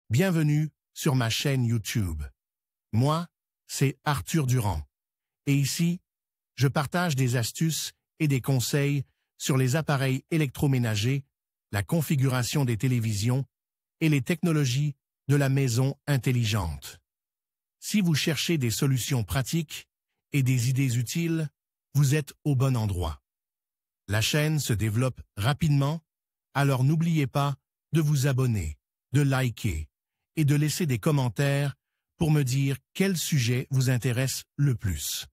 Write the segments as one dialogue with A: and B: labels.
A: Bienvenue sur ma chaîne YouTube. Moi, c'est Arthur Durand. Et ici, je partage des astuces et des conseils sur les appareils électroménagers, la configuration des télévisions et les technologies de la maison intelligente. Si vous cherchez des solutions pratiques et des idées utiles, vous êtes au bon endroit. La chaîne se développe rapidement, alors n'oubliez pas de vous abonner, de liker et de laisser des commentaires pour me dire quel sujet vous intéresse le plus.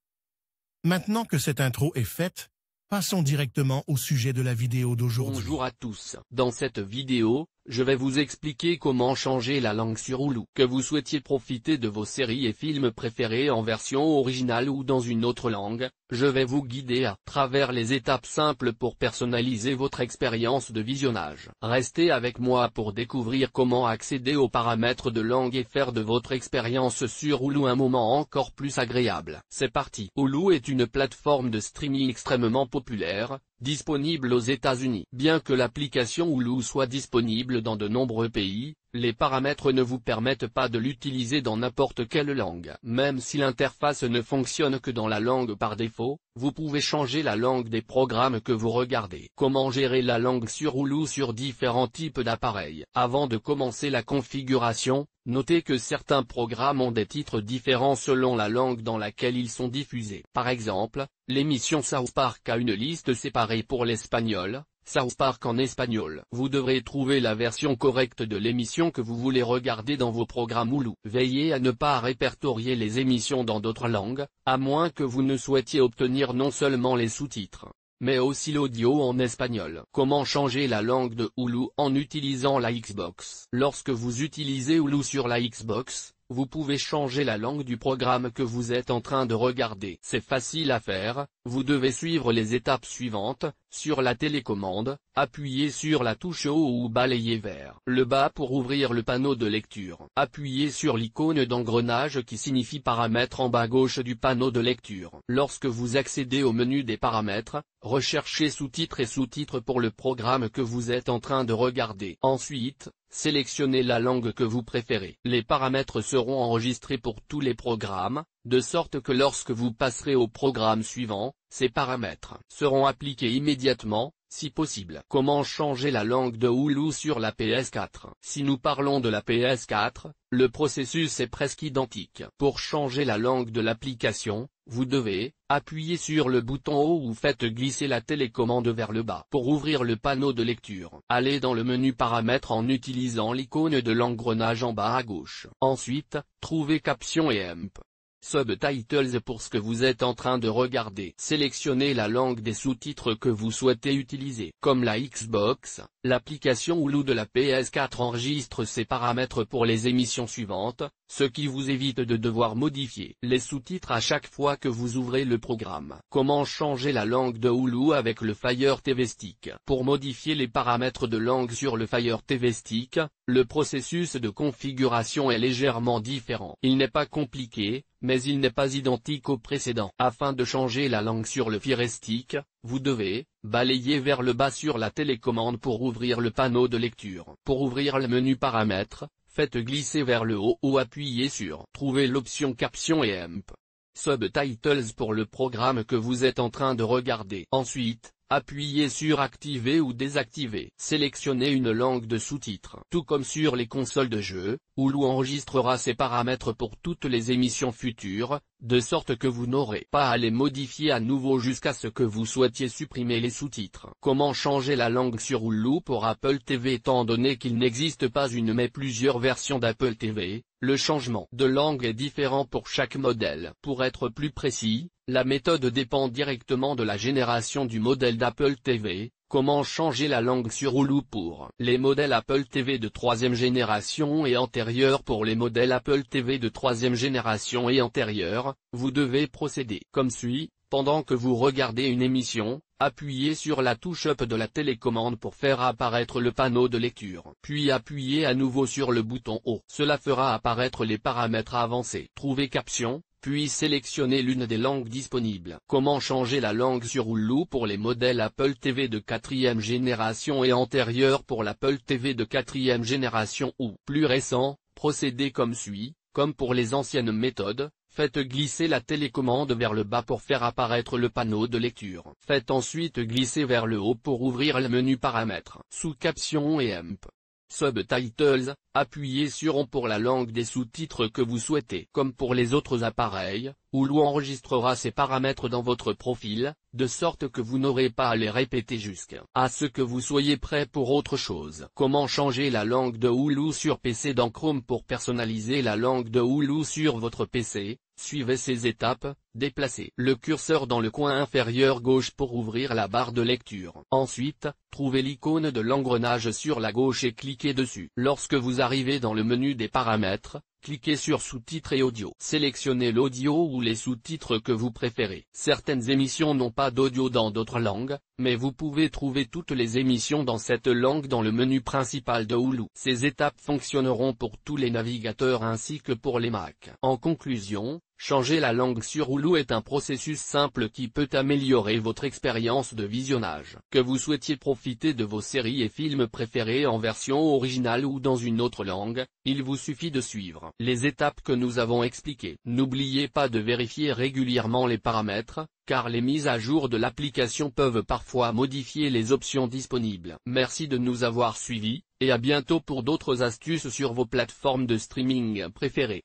A: Maintenant que cette intro est faite, passons directement au sujet de la vidéo d'aujourd'hui.
B: Bonjour à tous. Dans cette vidéo, je vais vous expliquer comment changer la langue sur Hulu. Que vous souhaitiez profiter de vos séries et films préférés en version originale ou dans une autre langue, je vais vous guider à travers les étapes simples pour personnaliser votre expérience de visionnage. Restez avec moi pour découvrir comment accéder aux paramètres de langue et faire de votre expérience sur Hulu un moment encore plus agréable. C'est parti. Hulu est une plateforme de streaming extrêmement populaire, disponible aux États-Unis. Bien que l'application Hulu soit disponible dans de nombreux pays, les paramètres ne vous permettent pas de l'utiliser dans n'importe quelle langue. Même si l'interface ne fonctionne que dans la langue par défaut, vous pouvez changer la langue des programmes que vous regardez. Comment gérer la langue sur Hulu sur différents types d'appareils? Avant de commencer la configuration, notez que certains programmes ont des titres différents selon la langue dans laquelle ils sont diffusés. Par exemple, l'émission South Park a une liste séparée pour l'espagnol, South Park en espagnol. Vous devrez trouver la version correcte de l'émission que vous voulez regarder dans vos programmes Hulu. Veillez à ne pas répertorier les émissions dans d'autres langues, à moins que vous ne souhaitiez obtenir non seulement les sous-titres, mais aussi l'audio en espagnol. Comment changer la langue de Hulu en utilisant la Xbox? Lorsque vous utilisez Hulu sur la Xbox, vous pouvez changer la langue du programme que vous êtes en train de regarder. C'est facile à faire, vous devez suivre les étapes suivantes. Sur la télécommande, appuyez sur la touche haut ou balayez vers le bas pour ouvrir le panneau de lecture. Appuyez sur l'icône d'engrenage qui signifie paramètres en bas à gauche du panneau de lecture. Lorsque vous accédez au menu des paramètres, recherchez sous-titres et sous-titres pour le programme que vous êtes en train de regarder. Ensuite, sélectionnez la langue que vous préférez. Les paramètres seront enregistrés pour tous les programmes, de sorte que lorsque vous passerez au programme suivant, ces paramètres seront appliqués immédiatement, si possible. Comment changer la langue de Hulu sur la PS4? Si nous parlons de la PS4, le processus est presque identique. Pour changer la langue de l'application, vous devez appuyer sur le bouton haut ou faites glisser la télécommande vers le bas. Pour ouvrir le panneau de lecture, allez dans le menu paramètres en utilisant l'icône de l'engrenage en bas à gauche. Ensuite, trouvez Captions et EMP. Subtitles pour ce que vous êtes en train de regarder. Sélectionnez la langue des sous-titres que vous souhaitez utiliser. Comme la Xbox, l'application Hulu de la PS4 enregistre ces paramètres pour les émissions suivantes, ce qui vous évite de devoir modifier les sous-titres à chaque fois que vous ouvrez le programme. Comment changer la langue de Hulu avec le Fire TV Stick? Pour modifier les paramètres de langue sur le Fire TV Stick, le processus de configuration est légèrement différent. Il n'est pas compliqué, mais il n'est pas identique au précédent. Afin de changer la langue sur le Fire Stick, vous devez balayer vers le bas sur la télécommande pour ouvrir le panneau de lecture. Pour ouvrir le menu paramètres, faites glisser vers le haut ou appuyez sur Trouvez l'option Captions et EMP. Subtitles pour le programme que vous êtes en train de regarder. Ensuite, appuyez sur Activer ou désactiver. Sélectionnez une langue de sous-titres. Tout comme sur les consoles de jeux, Hulu enregistrera ces paramètres pour toutes les émissions futures, de sorte que vous n'aurez pas à les modifier à nouveau jusqu'à ce que vous souhaitiez supprimer les sous-titres. Comment changer la langue sur Hulu pour Apple TV? Étant donné qu'il n'existe pas une mais plusieurs versions d'Apple TV, le changement de langue est différent pour chaque modèle. Pour être plus précis, la méthode dépend directement de la génération du modèle d'Apple TV. Comment changer la langue sur Hulu pour les modèles Apple TV de 3e génération et antérieurs? Pour les modèles Apple TV de 3e génération et antérieurs, vous devez procéder comme suit. Pendant que vous regardez une émission, appuyez sur la touche Up de la télécommande pour faire apparaître le panneau de lecture. Puis appuyez à nouveau sur le bouton haut. Cela fera apparaître les paramètres avancés. Trouvez Captions, puis sélectionnez l'une des langues disponibles. Comment changer la langue sur Hulu pour les modèles Apple TV de 4e génération et antérieurs? Pour l'Apple TV de 4e génération ou plus récent, Procédez comme suit, comme pour les anciennes méthodes, faites glisser la télécommande vers le bas pour faire apparaître le panneau de lecture. Faites ensuite glisser vers le haut pour ouvrir le menu paramètres. Sous-captions et EMP. Subtitles, appuyez sur ON pour la langue des sous-titres que vous souhaitez. Comme pour les autres appareils, Hulu enregistrera ces paramètres dans votre profil, de sorte que vous n'aurez pas à les répéter jusqu'à ce que vous soyez prêt pour autre chose. Comment changer la langue de Hulu sur PC? Dans Chrome pour personnaliser la langue de Hulu sur votre PC, suivez ces étapes. Déplacez le curseur dans le coin inférieur gauche pour ouvrir la barre de lecture. Ensuite, trouvez l'icône de l'engrenage sur la gauche et cliquez dessus. Lorsque vous arrivez dans le menu des paramètres, cliquez sur sous-titres et audio. Sélectionnez l'audio ou les sous-titres que vous préférez. Certaines émissions n'ont pas d'audio dans d'autres langues, mais vous pouvez trouver toutes les émissions dans cette langue dans le menu principal de Hulu. Ces étapes fonctionneront pour tous les navigateurs ainsi que pour les Mac. En conclusion, changer la langue sur Hulu est un processus simple qui peut améliorer votre expérience de visionnage. Que vous souhaitiez profiter de vos séries et films préférés en version originale ou dans une autre langue, il vous suffit de suivre les étapes que nous avons expliquées. N'oubliez pas de vérifier régulièrement les paramètres, car les mises à jour de l'application peuvent parfois modifier les options disponibles. Merci de nous avoir suivis, et à bientôt pour d'autres astuces sur vos plateformes de streaming préférées.